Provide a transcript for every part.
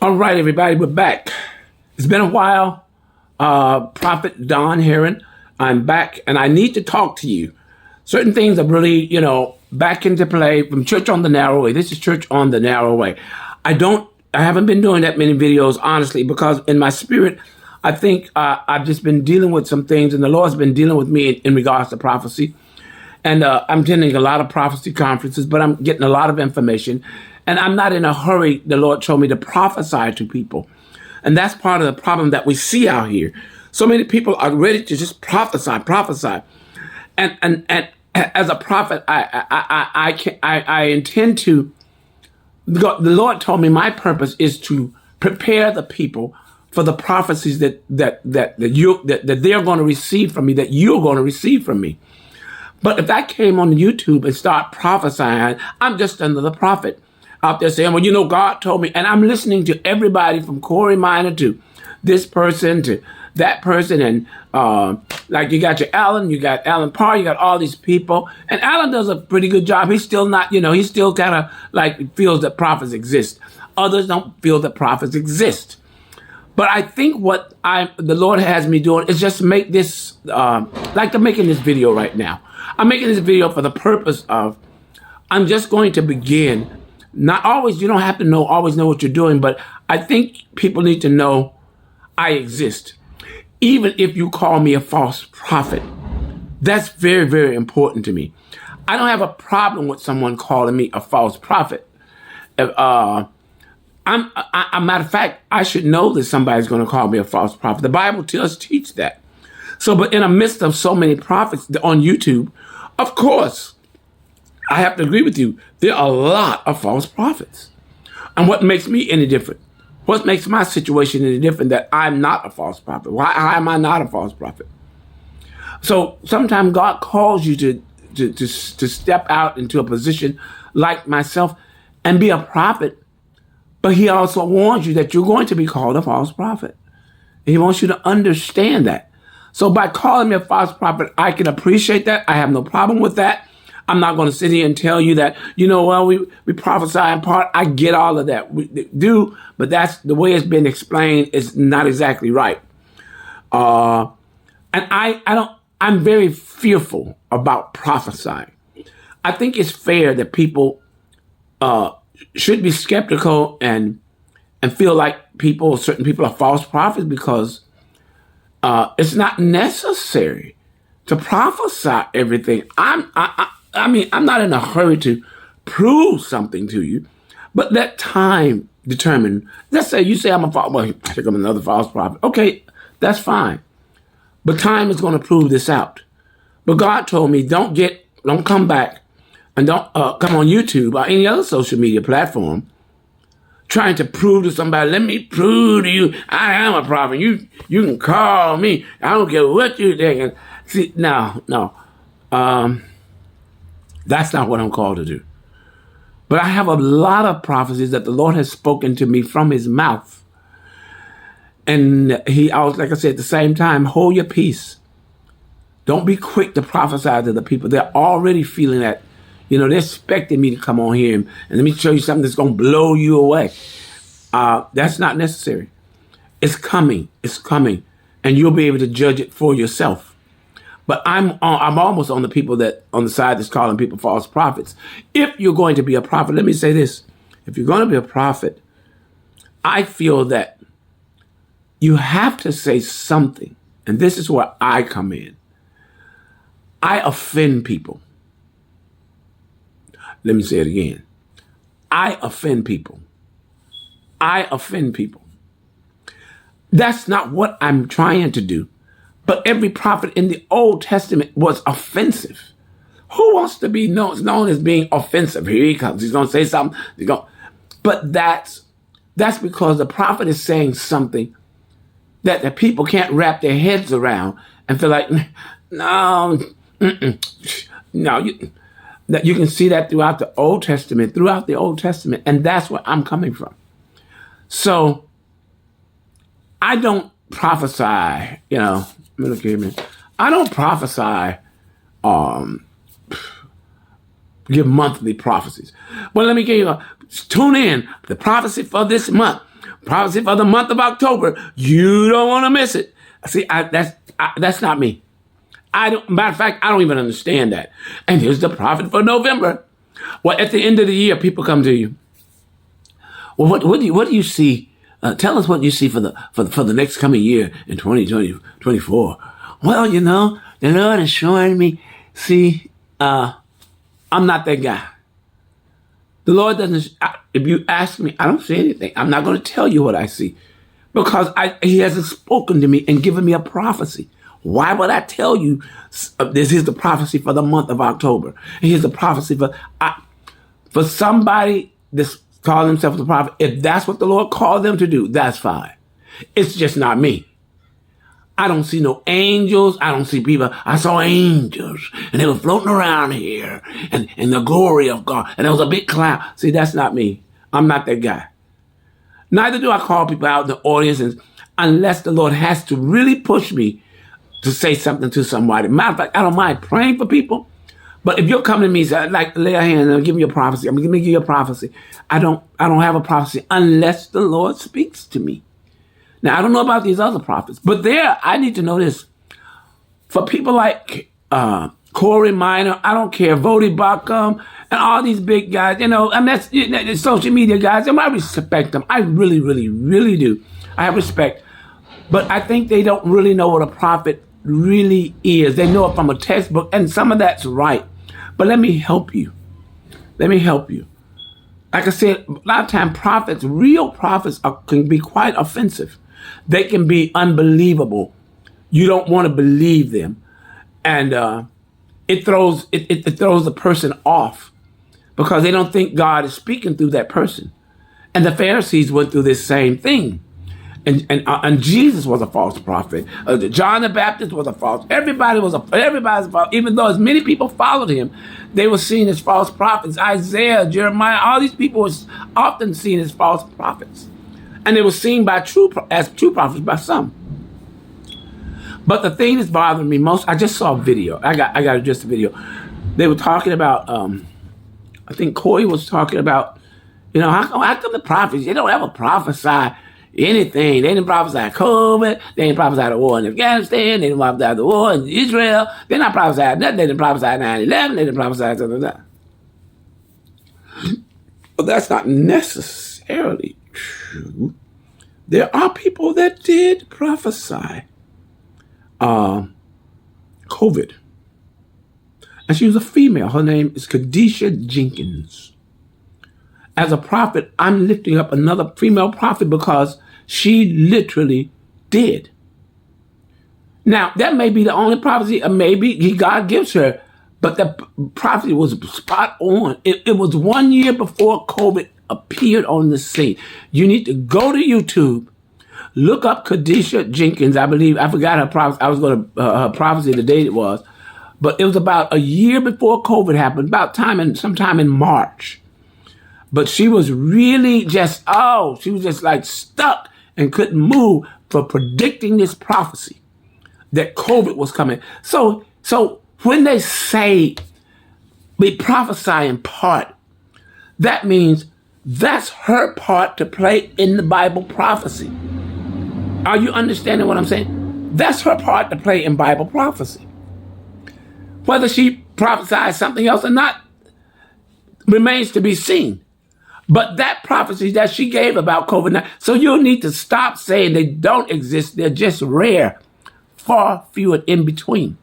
All right, everybody, we're back. It's been a while. Prophet Don Heron, I'm back, and I need to talk to you. Certain things are really, back into play from Church on the Narrow Way. This is Church on the Narrow Way. I haven't been doing that many videos, honestly, because in my spirit, I think I've just been dealing with some things, and the Lord's been dealing with me in regards to prophecy. And I'm attending a lot of prophecy conferences, but I'm getting a lot of information. And I'm not in a hurry, the Lord told me, to prophesy to people. And that's part of the problem that we see out here. So many people are ready to just prophesy. And as a prophet, I intend to, the Lord told me my purpose is to prepare the people for the prophecies that they're going to receive from me, that you're going to receive from me. But if I came on YouTube and start prophesying, I'm just another prophet out there saying, well, God told me. And I'm listening to everybody from Corey Minor to this person to that person. And like you got your Alan, you got Alan Parr, you got all these people. And Alan does a pretty good job. He's still not, he still kind of like feels that prophets exist. Others don't feel that prophets exist. But I think what the Lord has me doing is just make this, like I'm making this video right now. I'm making this video for the purpose of, I'm just going to begin. Not always, you don't have to always know what you're doing, but I think people need to know I exist. Even if you call me a false prophet, that's very, very important to me. I don't have a problem with someone calling me a false prophet. A matter of fact, I should know that somebody's going to call me a false prophet. The Bible does teach that. So, but in the midst of so many prophets on YouTube, of course, I have to agree with you. There are a lot of false prophets. And what makes me any different? What makes my situation any different that I'm not a false prophet? Why am I not a false prophet? So sometimes God calls you to step out into a position like myself and be a prophet. But he also warns you that you're going to be called a false prophet. And he wants you to understand that. So by calling me a false prophet, I can appreciate that. I have no problem with that. I'm not going to sit here and tell you that, we prophesy in part. I get all of that. We do, but that's the way it's been explained is not exactly right. And I'm very fearful about prophesying. I think it's fair that people should be skeptical and feel like certain people are false prophets because it's not necessary to prophesy everything. I'm not in a hurry to prove something to you, but let time determine. Let's say you say I'm a false, well, I think I'm another false prophet. Okay, that's fine. But time is going to prove this out. But God told me, don't come back and don't come on YouTube or any other social media platform trying to prove to somebody, let me prove to you I am a prophet. You can call me. I don't care what you think. See, no. That's not what I'm called to do. But I have a lot of prophecies that the Lord has spoken to me from his mouth. And like I said, at the same time, hold your peace. Don't be quick to prophesy to the people. They're already feeling that, they're expecting me to come on here and let me show you something that's going to blow you away. That's not necessary. It's coming. And you'll be able to judge it for yourself. But I'm almost on the side that's calling people false prophets. If you're going to be a prophet, let me say this. If you're going to be a prophet, I feel that you have to say something. And this is where I come in. I offend people. Let me say it again. I offend people. That's not what I'm trying to do. But every prophet in the Old Testament was offensive. Who wants to be known as being offensive? Here he comes. He's going to say something. But that's because the prophet is saying something that the people can't wrap their heads around and feel like, no. You can see that throughout the Old Testament, and that's where I'm coming from. So I don't prophesy, look here, man. I don't prophesy, give monthly prophecies. Well, let me give you tune in. The prophecy for this month prophecy for the month of October. You don't want to miss it. See, that's not me. Matter of fact, I don't even understand that. And here's the prophet for November. Well, at the end of the year, people come to you. Well, what do you see? Tell us what you see for the next coming year in 2024. Well, the Lord is showing me. See, I'm not that guy. The Lord doesn't. If you ask me, I don't see anything. I'm not going to tell you what I see because He hasn't spoken to me and given me a prophecy. Why would I tell you this is the prophecy for the month of October? Here's the prophecy for somebody that's calling themselves a prophet. If that's what the Lord called them to do, that's fine. It's just not me. I don't see no angels. I don't see people. I saw angels and they were floating around here and the glory of God. And there was a big cloud. See, that's not me. I'm not that guy. Neither do I call people out in the audience unless the Lord has to really push me to say something to somebody. Matter of fact, I don't mind praying for people. But if you're coming to me and say, like, lay a hand and give me a prophecy, I'm going to give you a prophecy. I don't have a prophecy unless the Lord speaks to me. Now, I don't know about these other prophets, but I need to know this. For people like Corey Minor, I don't care, Vodi Bakum, and all these big guys, that's social media guys, I respect them. I really, really, really do. I have respect. But I think they don't really know what a prophet really is. They know it from a textbook, and some of that's right. But let me help you. Like I said, a lot of times prophets, real prophets can be quite offensive. They can be unbelievable. You don't want to believe them. And it throws the person off because they don't think God is speaking through that person. And the Pharisees went through this same thing. And Jesus was a false prophet. John the Baptist was a false. Everybody's a false. Even though as many people followed him, they were seen as false prophets. Isaiah, Jeremiah, all these people were often seen as false prophets, and they were seen as true prophets by some. But the thing that's bothering me most, I just saw a video. I got just a video. They were talking about. I think Corey was talking about. How come the prophets they don't ever prophesy anything? They didn't prophesy COVID. They didn't prophesy the war in Afghanistan. They didn't prophesy the war in Israel. They're not prophesying nothing. They didn't prophesy 9/11. They didn't prophesy something like that. But that's not necessarily true. There are people that did prophesy COVID. And she was a female. Her name is Kadesha Jenkins. As a prophet, I'm lifting up another female prophet because she literally did. Now, that may be the only prophecy, or maybe God gives her, but the prophecy was spot on. It was 1 year before COVID appeared on the scene. You need to go to YouTube, look up Kadesha Jenkins. I believe, I forgot her prophecy. I was going to, her prophecy, the date it was, but it was about a year before COVID happened, sometime in March. But she was really she was just like stuck and couldn't move for predicting this prophecy that COVID was coming. So when they say we prophesy in part, that means that's her part to play in the Bible prophecy. Are you understanding what I'm saying? That's her part to play in Bible prophecy. Whether she prophesies something else or not remains to be seen. But that prophecy that she gave about COVID-19, so you'll need to stop saying they don't exist. They're just rare, far fewer in between.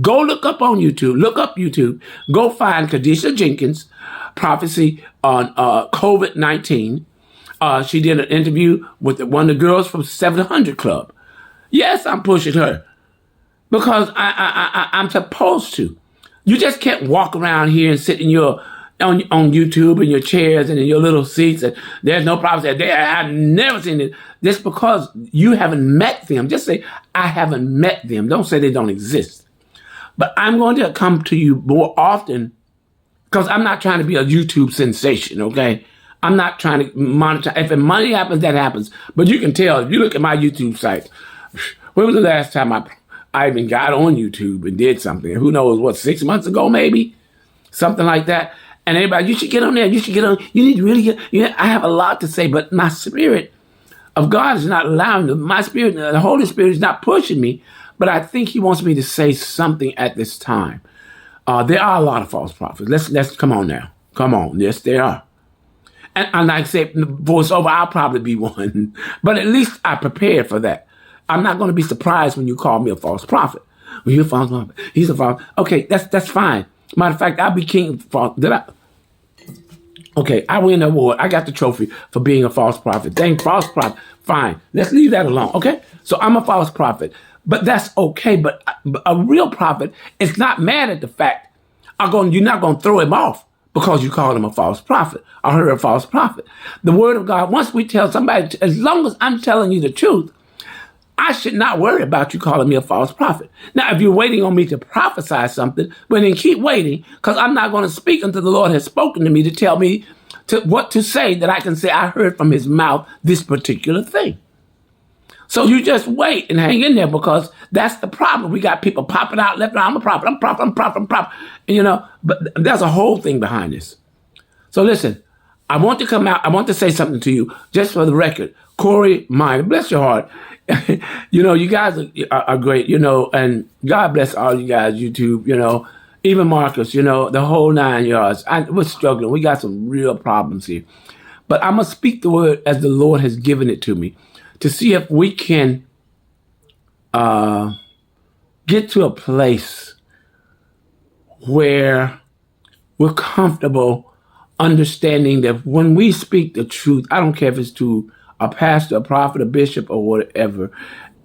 Go look up on YouTube. Look up YouTube. Go find Kadesha Jenkins prophecy on COVID-19. She did an interview with one of the girls from 700 Club. Yes, I'm pushing her because I'm supposed to. You just can't walk around here and sit in your on YouTube in your chairs and in your little seats, and there's no prophecy there. I've never seen it. Just because you haven't met them, just say, I haven't met them. Don't say they don't exist. But I'm going to come to you more often because I'm not trying to be a YouTube sensation, okay? I'm not trying to monitor. If money happens, that happens. But you can tell, if you look at my YouTube site, when was the last time I even got on YouTube and did something? Who knows, 6 months ago maybe? Something like that. And everybody, you should get on there. You should get on. You need to really get. I have a lot to say, but my spirit of God is not allowing me. My spirit, the Holy Spirit is not pushing me, but I think He wants me to say something at this time. There are a lot of false prophets. Let's come on now. Come on. Yes, there are. And like I said, voice over, I'll probably be one. But at least I prepared for that. I'm not going to be surprised when you call me a false prophet. When you're a false prophet, he's a false. Okay, that's fine. Matter of fact, I'll be king of false. Okay, I win the award. I got the trophy for being a false prophet. Dang, false prophet. Fine. Let's leave that alone. Okay? So I'm a false prophet. But that's okay. But a real prophet is not mad at the fact you're not going to throw him off because you called him a false prophet or her a false prophet. The word of God, once we tell somebody, as long as I'm telling you the truth, I should not worry about you calling me a false prophet. Now, if you're waiting on me to prophesy something, well, then keep waiting, because I'm not going to speak until the Lord has spoken to me to tell me what to say, that I can say I heard from His mouth this particular thing. So you just wait and hang in there, because that's the problem. We got people popping out left and right. I'm a prophet, I'm a prophet, I'm a prophet, I'm a prophet. And, but there's a whole thing behind this. So listen, I want to come out. I want to say something to you, just for the record. Corey Minor, bless your heart. You guys are great, and God bless all you guys, YouTube, even Marcus, the whole 9 yards. We're struggling. We got some real problems here. But I'm going to speak the word as the Lord has given it to me, to see if we can get to a place where we're comfortable understanding that when we speak the truth, I don't care if it's to a pastor, a prophet, a bishop, or whatever,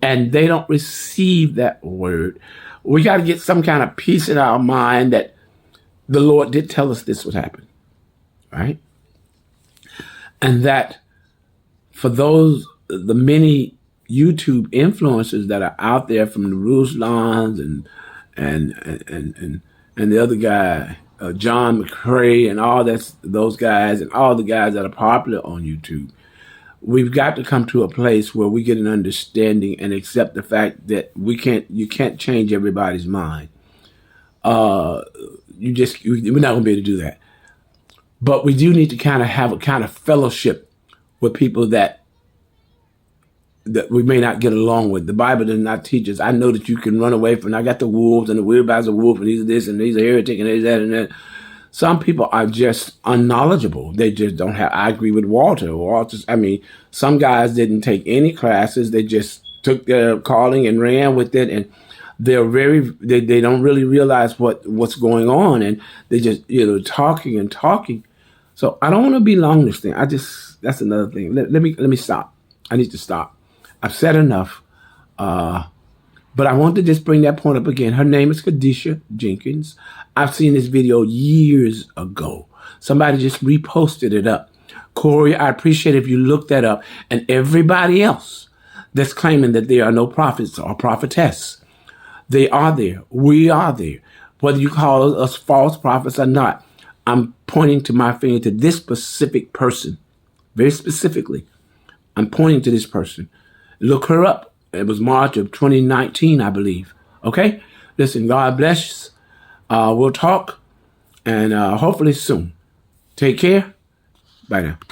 and they don't receive that word, we got to get some kind of peace in our mind that the Lord did tell us this would happen, right? And that for the many YouTube influencers that are out there, from the Ruslans and the other guy, John McCrae, and all those guys, and all the guys that are popular on YouTube, we've got to come to a place where we get an understanding and accept the fact that you can't change everybody's mind. We're not going to be able to do that. But we do need to kind of have a kind of fellowship with people that we may not get along with. The Bible does not teach us. I know that you can run away from. I got the wolves, and the whereabouts of wolf, and these are this, and these are heretic, and these that, and that. Some people are just unknowledgeable. They just don't have. I agree with Walter. Some guys didn't take any classes. They just took their calling and ran with it, and they don't really realize what's going on, and they just talking and talking. So I don't want to be long this thing. That's another thing. Let me stop. I need to stop. I've said enough. But I want to just bring that point up again. Her name is Kadesha Jenkins. I've seen this video years ago. Somebody just reposted it up. Corey, I appreciate if you look that up. And everybody else that's claiming that there are no prophets or prophetess, they are there. We are there. Whether you call us false prophets or not, I'm pointing to my finger to this specific person. Very specifically, I'm pointing to this person. Look her up. It was March of 2019, I believe. Okay? Listen, God bless. We'll talk, and hopefully soon. Take care. Bye now.